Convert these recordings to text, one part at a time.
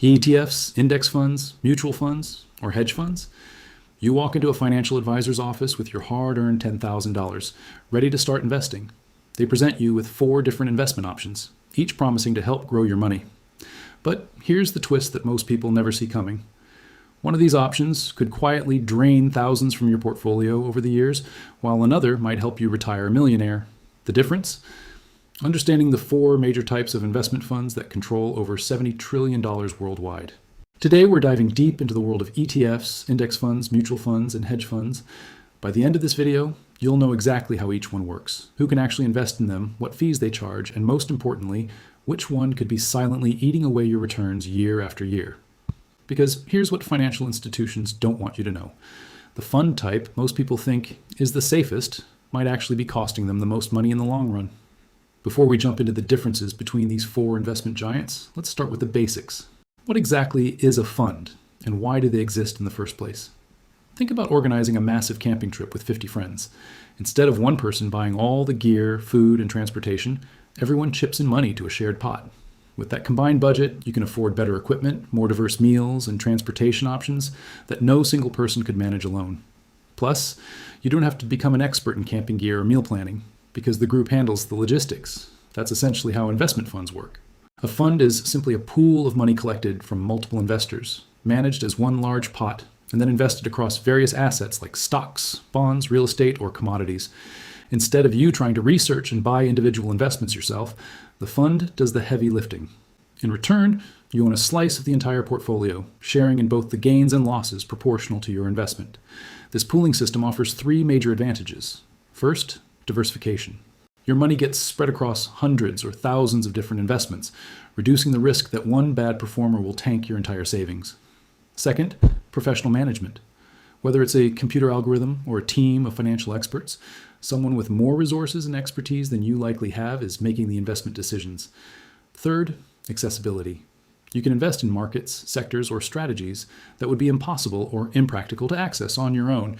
ETFs, index funds, mutual funds, or hedge funds? You walk into a financial advisor's office with your hard-earned $10,000, ready to start investing. They present you with 4 different investment options, each promising to help grow your money. But here's the twist that most people never see coming. One of these options could quietly drain thousands from your portfolio over the years, while another might help you retire a millionaire. The difference? Understanding the 4 major types of investment funds that control over $70 trillion worldwide. Today, we're diving deep into the world of ETFs, index funds, mutual funds, and hedge funds. By the end of this video, you'll know exactly how each one works, who can actually invest in them, what fees they charge, and most importantly, which one could be silently eating away your returns year after year. Because here's what financial institutions don't want you to know. The fund type most people think is the safest might actually be costing them the most money in the long run. Before we jump into the differences between these 4 investment giants, let's start with the basics. What exactly is a fund, and why do they exist in the first place? Think about organizing a massive camping trip with 50 friends. Instead of one person buying all the gear, food, and transportation, everyone chips in money to a shared pot. With that combined budget, you can afford better equipment, more diverse meals, and transportation options that no single person could manage alone. Plus, you don't have to become an expert in camping gear or meal planning, because the group handles the logistics. That's essentially how investment funds work. A fund is simply a pool of money collected from multiple investors, managed as one large pot, and then invested across various assets like stocks, bonds, real estate, or commodities. Instead of you trying to research and buy individual investments yourself, the fund does the heavy lifting. In return, you own a slice of the entire portfolio, sharing in both the gains and losses proportional to your investment. This pooling system offers 3 major advantages. First, diversification. Your money gets spread across hundreds or thousands of different investments, reducing the risk that one bad performer will tank your entire savings. Second, professional management. Whether it's a computer algorithm or a team of financial experts, someone with more resources and expertise than you likely have is making the investment decisions. Third, accessibility. You can invest in markets, sectors, or strategies that would be impossible or impractical to access on your own.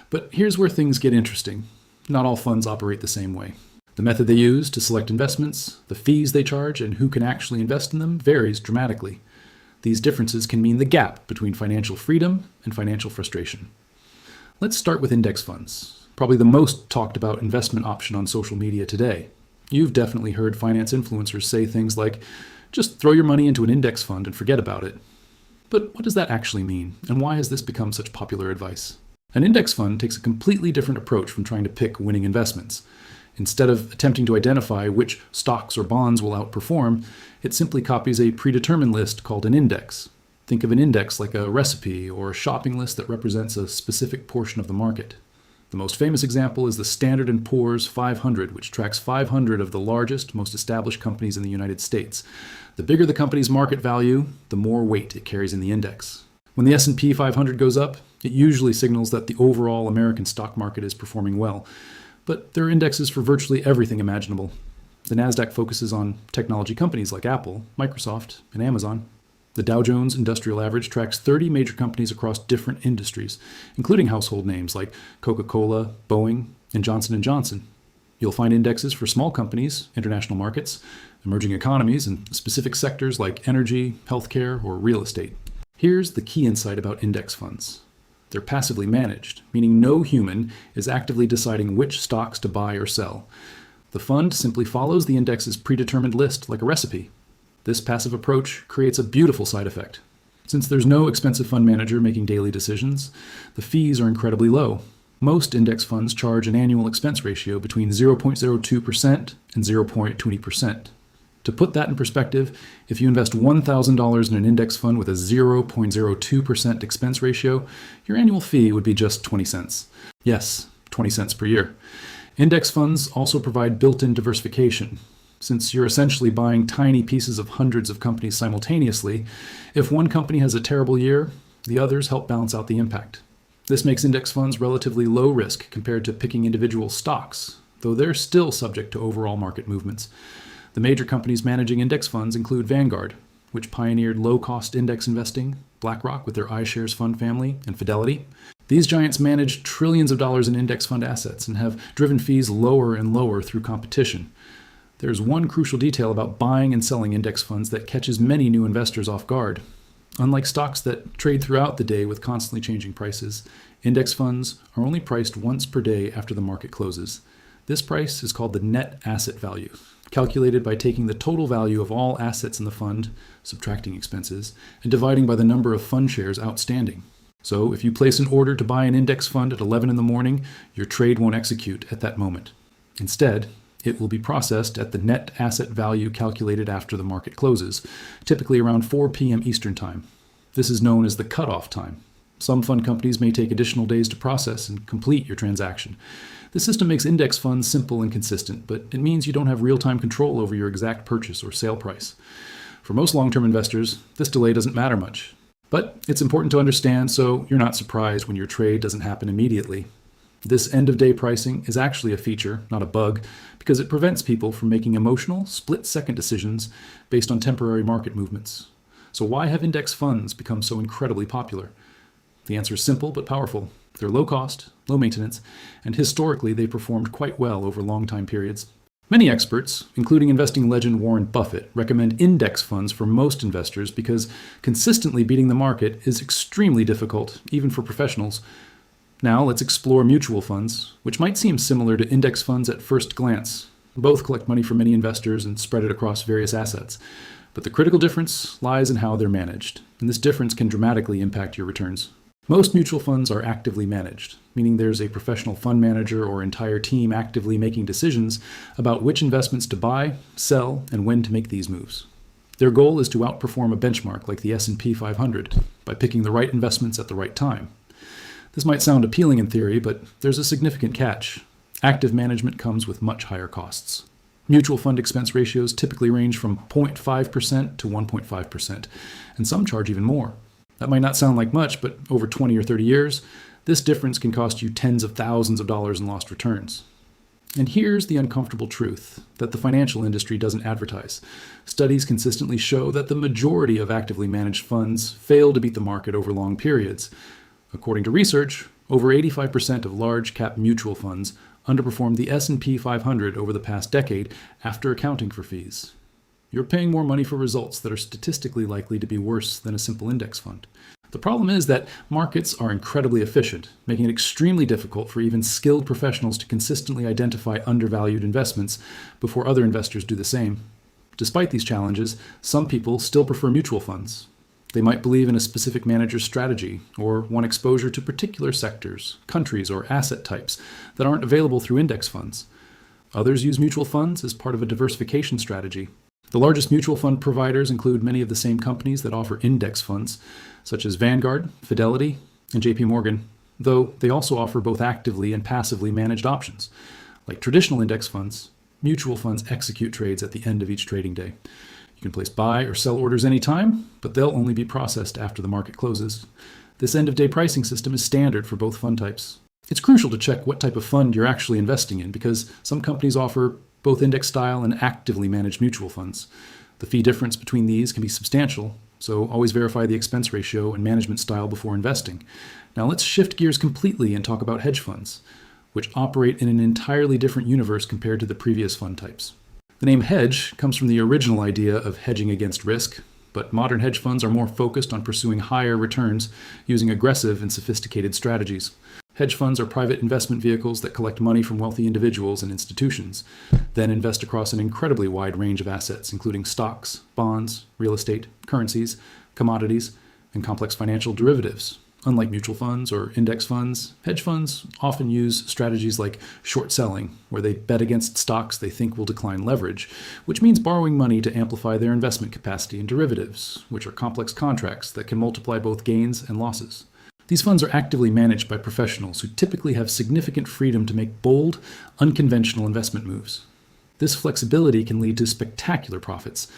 But here's where things get interesting. Not all funds operate the same way. The method they use to select investments, the fees they charge, and who can actually invest in them varies dramatically. These differences can mean the gap between financial freedom and financial frustration. Let's start with index funds, probably the most talked about investment option on social media today. You've definitely heard finance influencers say things like, just throw your money into an index fund and forget about it. But what does that actually mean, and why has this become such popular advice? An index fund takes a completely different approach from trying to pick winning investments. Instead of attempting to identify which stocks or bonds will outperform, it simply copies a predetermined list called an index. Think of an index like a recipe or a shopping list that represents a specific portion of the market. The most famous example is the Standard & Poor's 500, which tracks 500 of the largest, most established companies in the United States. The bigger the company's market value, the more weight it carries in the index. When the S&P 500 goes up, it usually signals that the overall American stock market is performing well. But there are indexes for virtually everything imaginable. The NASDAQ focuses on technology companies like Apple, Microsoft, and Amazon. The Dow Jones Industrial Average tracks 30 major companies across different industries, including household names like Coca-Cola, Boeing, and Johnson & Johnson. You'll find indexes for small companies, international markets, emerging economies, and specific sectors like energy, healthcare, or real estate. Here's the key insight about index funds. They're passively managed, meaning no human is actively deciding which stocks to buy or sell. The fund simply follows the index's predetermined list like a recipe. This passive approach creates a beautiful side effect. Since there's no expensive fund manager making daily decisions, the fees are incredibly low. Most index funds charge an annual expense ratio between 0.02% and 0.20%. To put that in perspective, if you invest $1,000 in an index fund with a 0.02% expense ratio, your annual fee would be just 20 cents. Yes, 20 cents per year. Index funds also provide built-in diversification. Since you're essentially buying tiny pieces of hundreds of companies simultaneously, if one company has a terrible year, the others help balance out the impact. This makes index funds relatively low risk compared to picking individual stocks, though they're still subject to overall market movements. The major companies managing index funds include Vanguard, which pioneered low-cost index investing, BlackRock with their iShares fund family, and Fidelity. These giants manage trillions of dollars in index fund assets and have driven fees lower and lower through competition. There's one crucial detail about buying and selling index funds that catches many new investors off guard. Unlike stocks that trade throughout the day with constantly changing prices, index funds are only priced once per day after the market closes. This price is called the net asset value, calculated by taking the total value of all assets in the fund, subtracting expenses, and dividing by the number of fund shares outstanding. So if you place an order to buy an index fund at 11 in the morning, your trade won't execute at that moment. Instead, it will be processed at the net asset value calculated after the market closes, typically around 4 p.m. Eastern Time. This is known as the cutoff time. Some fund companies may take additional days to process and complete your transaction. The system makes index funds simple and consistent, but it means you don't have real-time control over your exact purchase or sale price. For most long-term investors, this delay doesn't matter much. But it's important to understand so you're not surprised when your trade doesn't happen immediately. This end-of-day pricing is actually a feature, not a bug, because it prevents people from making emotional, split-second decisions based on temporary market movements. So why have index funds become so incredibly popular? The answer is simple but powerful. They're low cost, low maintenance, and historically they performed quite well over long time periods. Many experts, including investing legend Warren Buffett, recommend index funds for most investors because consistently beating the market is extremely difficult, even for professionals. Now let's explore mutual funds, which might seem similar to index funds at first glance. Both collect money from many investors and spread it across various assets. But the critical difference lies in how they're managed, and this difference can dramatically impact your returns. Most mutual funds are actively managed, meaning there's a professional fund manager or entire team actively making decisions about which investments to buy, sell, and when to make these moves. Their goal is to outperform a benchmark like the S&P 500 by picking the right investments at the right time. This might sound appealing in theory, but there's a significant catch. Active management comes with much higher costs. Mutual fund expense ratios typically range from 0.5% to 1.5%, and some charge even more. That might not sound like much, but over 20 or 30 years, this difference can cost you tens of thousands of dollars in lost returns. And here's the uncomfortable truth that the financial industry doesn't advertise. Studies consistently show that the majority of actively managed funds fail to beat the market over long periods. According to research, over 85% of large-cap mutual funds underperformed the S&P 500 over the past decade after accounting for fees. You're paying more money for results that are statistically likely to be worse than a simple index fund. The problem is that markets are incredibly efficient, making it extremely difficult for even skilled professionals to consistently identify undervalued investments before other investors do the same. Despite these challenges, some people still prefer mutual funds. They might believe in a specific manager's strategy or want exposure to particular sectors, countries, or asset types that aren't available through index funds. Others use mutual funds as part of a diversification strategy. The largest mutual fund providers include many of the same companies that offer index funds, such as Vanguard, Fidelity, and JP Morgan, though they also offer both actively and passively managed options. Like traditional index funds, mutual funds execute trades at the end of each trading day. You can place buy or sell orders anytime, but they'll only be processed after the market closes. This end-of-day pricing system is standard for both fund types. It's crucial to check what type of fund you're actually investing in because some companies offer both index style and actively managed mutual funds. The fee difference between these can be substantial, so always verify the expense ratio and management style before investing. Now let's shift gears completely and talk about hedge funds, which operate in an entirely different universe compared to the previous fund types. The name hedge comes from the original idea of hedging against risk, but modern hedge funds are more focused on pursuing higher returns using aggressive and sophisticated strategies. Hedge funds are private investment vehicles that collect money from wealthy individuals and institutions, then invest across an incredibly wide range of assets, including stocks, bonds, real estate, currencies, commodities, and complex financial derivatives. Unlike mutual funds or index funds, hedge funds often use strategies like short selling, where they bet against stocks they think will decline leverage, which means borrowing money to amplify their investment capacity in derivatives, which are complex contracts that can multiply both gains and losses. These funds are actively managed by professionals who typically have significant freedom to make bold, unconventional investment moves. This flexibility can lead to spectacular profits,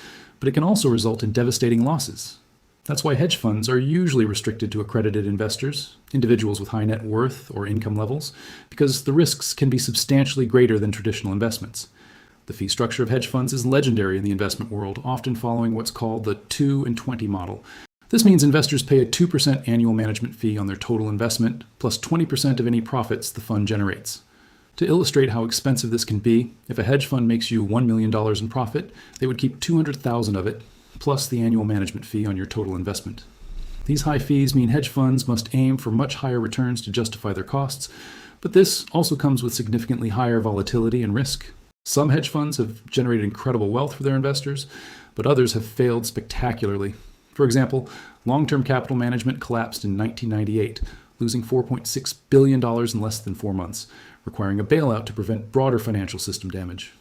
but it can also result in devastating losses. That's why hedge funds are usually restricted to accredited investors, individuals with high net worth or income levels, because the risks can be substantially greater than traditional investments. The fee structure of hedge funds is legendary in the investment world, often following what's called the 2 and 20 model. This means investors pay a 2% annual management fee on their total investment, plus 20% of any profits the fund generates. To illustrate how expensive this can be, if a hedge fund makes you $1 million in profit, they would keep $200,000 of it, plus the annual management fee on your total investment. These high fees mean hedge funds must aim for much higher returns to justify their costs, but this also comes with significantly higher volatility and risk. Some hedge funds have generated incredible wealth for their investors, but others have failed spectacularly. For example, long-term capital management collapsed in 1998, losing $4.6 billion in less than 4 months, requiring a bailout to prevent broader financial system damage.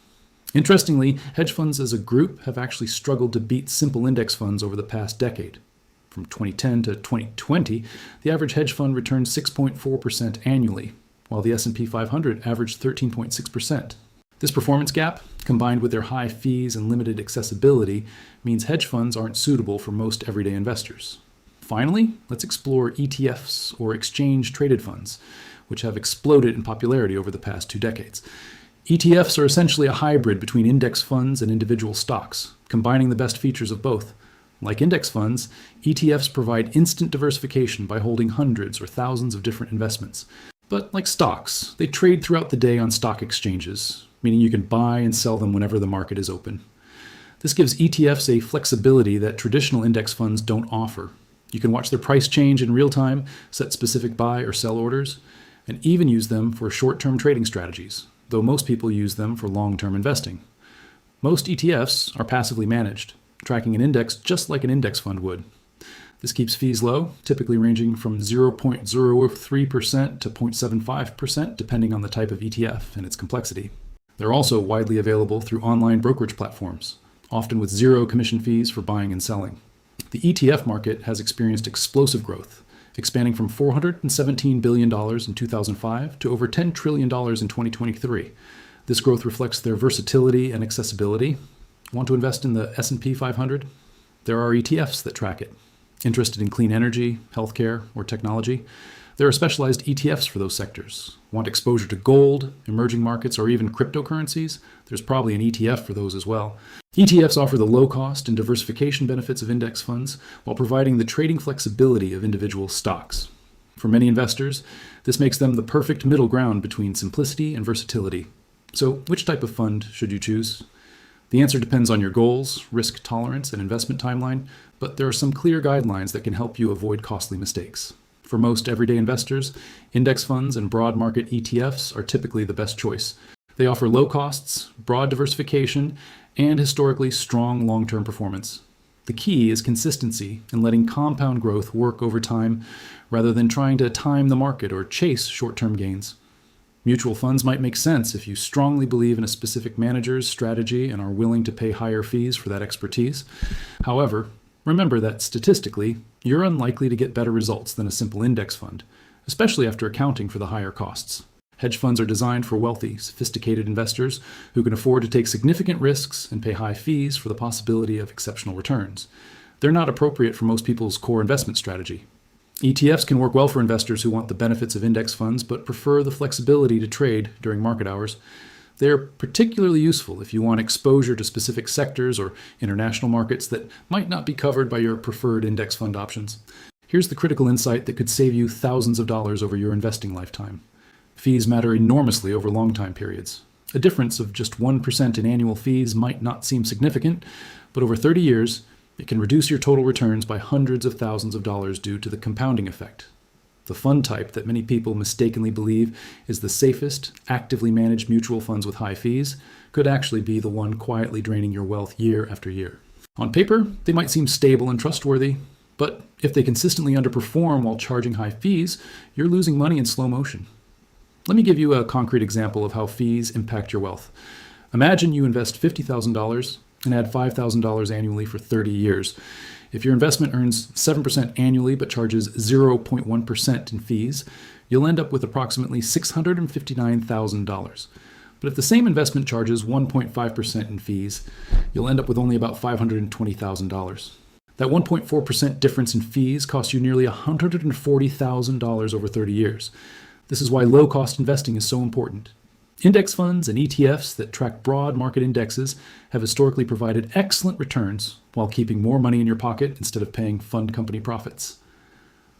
Interestingly, hedge funds as a group have actually struggled to beat simple index funds over the past decade. From 2010 to 2020, the average hedge fund returned 6.4% annually, while the S&P 500 averaged 13.6%. This performance gap, combined with their high fees and limited accessibility, means hedge funds aren't suitable for most everyday investors. Finally, let's explore ETFs, or exchange-traded funds, which have exploded in popularity over the past 2 decades. ETFs are essentially a hybrid between index funds and individual stocks, combining the best features of both. Like index funds, ETFs provide instant diversification by holding hundreds or thousands of different investments. But like stocks, they trade throughout the day on stock exchanges, meaning you can buy and sell them whenever the market is open. This gives ETFs a flexibility that traditional index funds don't offer. You can watch their price change in real time, set specific buy or sell orders, and even use them for short-term trading strategies, though most people use them for long-term investing. Most ETFs are passively managed, tracking an index just like an index fund would. This keeps fees low, typically ranging from 0.03% to 0.75%, depending on the type of ETF and its complexity. They're also widely available through online brokerage platforms, often with zero commission fees for buying and selling. The ETF market has experienced explosive growth, expanding from $417 billion in 2005 to over $10 trillion in 2023. This growth reflects their versatility and accessibility. Want to invest in the S&P 500? There are ETFs that track it. Interested in clean energy, healthcare, or technology? There are specialized ETFs for those sectors. Want exposure to gold, emerging markets, or even cryptocurrencies? There's probably an ETF for those as well. ETFs offer the low cost and diversification benefits of index funds while providing the trading flexibility of individual stocks. For many investors, this makes them the perfect middle ground between simplicity and versatility. So, which type of fund should you choose? The answer depends on your goals, risk tolerance, and investment timeline, but there are some clear guidelines that can help you avoid costly mistakes. For most everyday investors, index funds and broad market ETFs are typically the best choice. They offer low costs, broad diversification, and historically strong long-term performance. The key is consistency and letting compound growth work over time rather than trying to time the market or chase short-term gains. Mutual funds might make sense if you strongly believe in a specific manager's strategy and are willing to pay higher fees for that expertise. However, remember that statistically, you're unlikely to get better results than a simple index fund, especially after accounting for the higher costs. Hedge funds are designed for wealthy, sophisticated investors who can afford to take significant risks and pay high fees for the possibility of exceptional returns. They're not appropriate for most people's core investment strategy. ETFs can work well for investors who want the benefits of index funds but prefer the flexibility to trade during market hours. They are particularly useful if you want exposure to specific sectors or international markets that might not be covered by your preferred index fund options. Here's the critical insight that could save you thousands of dollars over your investing lifetime. Fees matter enormously over long time periods. A difference of just 1% in annual fees might not seem significant, but over 30 years, it can reduce your total returns by hundreds of thousands of dollars due to the compounding effect. The fund type that many people mistakenly believe is the safest, actively managed mutual funds with high fees could actually be the one quietly draining your wealth year after year. On paper, they might seem stable and trustworthy, but if they consistently underperform while charging high fees, you're losing money in slow motion. Let me give you a concrete example of how fees impact your wealth. Imagine you invest $50,000 and add $5,000 annually for 30 years. If your investment earns 7% annually but charges 0.1% in fees, you'll end up with approximately $659,000. But if the same investment charges 1.5% in fees, you'll end up with only about $520,000. That 1.4% difference in fees costs you nearly $140,000 over 30 years. This is why low-cost investing is so important. Index funds and ETFs that track broad market indexes have historically provided excellent returns while keeping more money in your pocket instead of paying fund company profits.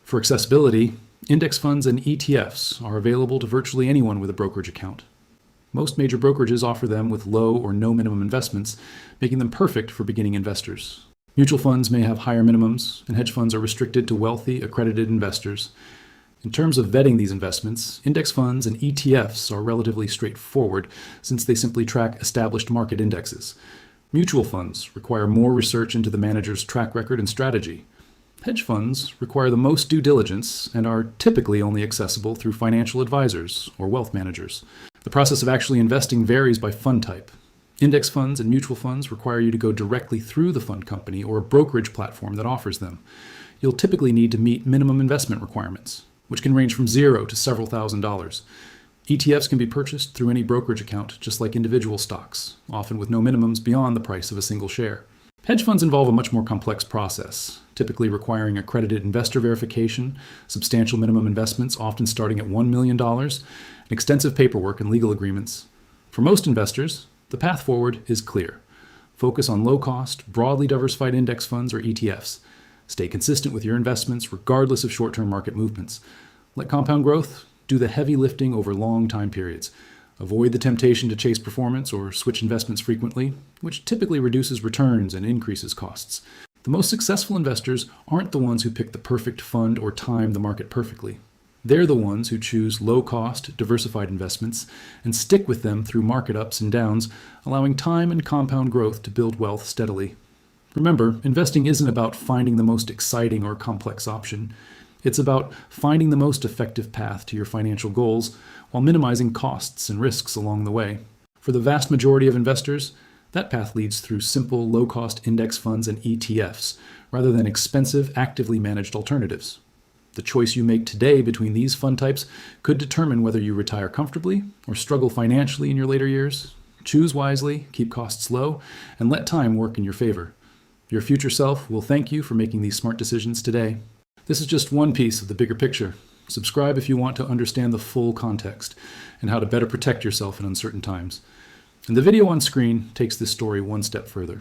For accessibility, index funds and ETFs are available to virtually anyone with a brokerage account. Most major brokerages offer them with low or no minimum investments, making them perfect for beginning investors. Mutual funds may have higher minimums, and hedge funds are restricted to wealthy, accredited investors. In terms of vetting these investments, index funds and ETFs are relatively straightforward since they simply track established market indexes. Mutual funds require more research into the manager's track record and strategy. Hedge funds require the most due diligence and are typically only accessible through financial advisors or wealth managers. The process of actually investing varies by fund type. Index funds and mutual funds require you to go directly through the fund company or a brokerage platform that offers them. You'll typically need to meet minimum investment requirements, which can range from $0 to several $1,000s. ETFs can be purchased through any brokerage account, just like individual stocks, often with no minimums beyond the price of a single share. Hedge funds involve a much more complex process, typically requiring accredited investor verification, substantial minimum investments, often starting at $1 million, and extensive paperwork and legal agreements. For most investors, the path forward is clear. Focus on low-cost, broadly diversified index funds or ETFs. Stay consistent with your investments regardless of short-term market movements. Let compound growth do the heavy lifting over long time periods. Avoid the temptation to chase performance or switch investments frequently, which typically reduces returns and increases costs. The most successful investors aren't the ones who pick the perfect fund or time the market perfectly. They're the ones who choose low-cost, diversified investments and stick with them through market ups and downs, allowing time and compound growth to build wealth steadily. Remember, investing isn't about finding the most exciting or complex option. It's about finding the most effective path to your financial goals while minimizing costs and risks along the way. For the vast majority of investors, that path leads through simple, low-cost index funds and ETFs, rather than expensive, actively managed alternatives. The choice you make today between these fund types could determine whether you retire comfortably or struggle financially in your later years. Choose wisely, keep costs low, and let time work in your favor. Your future self will thank you for making these smart decisions today. This is just one piece of the bigger picture. Subscribe if you want to understand the full context and how to better protect yourself in uncertain times. And the video on screen takes this story one step further.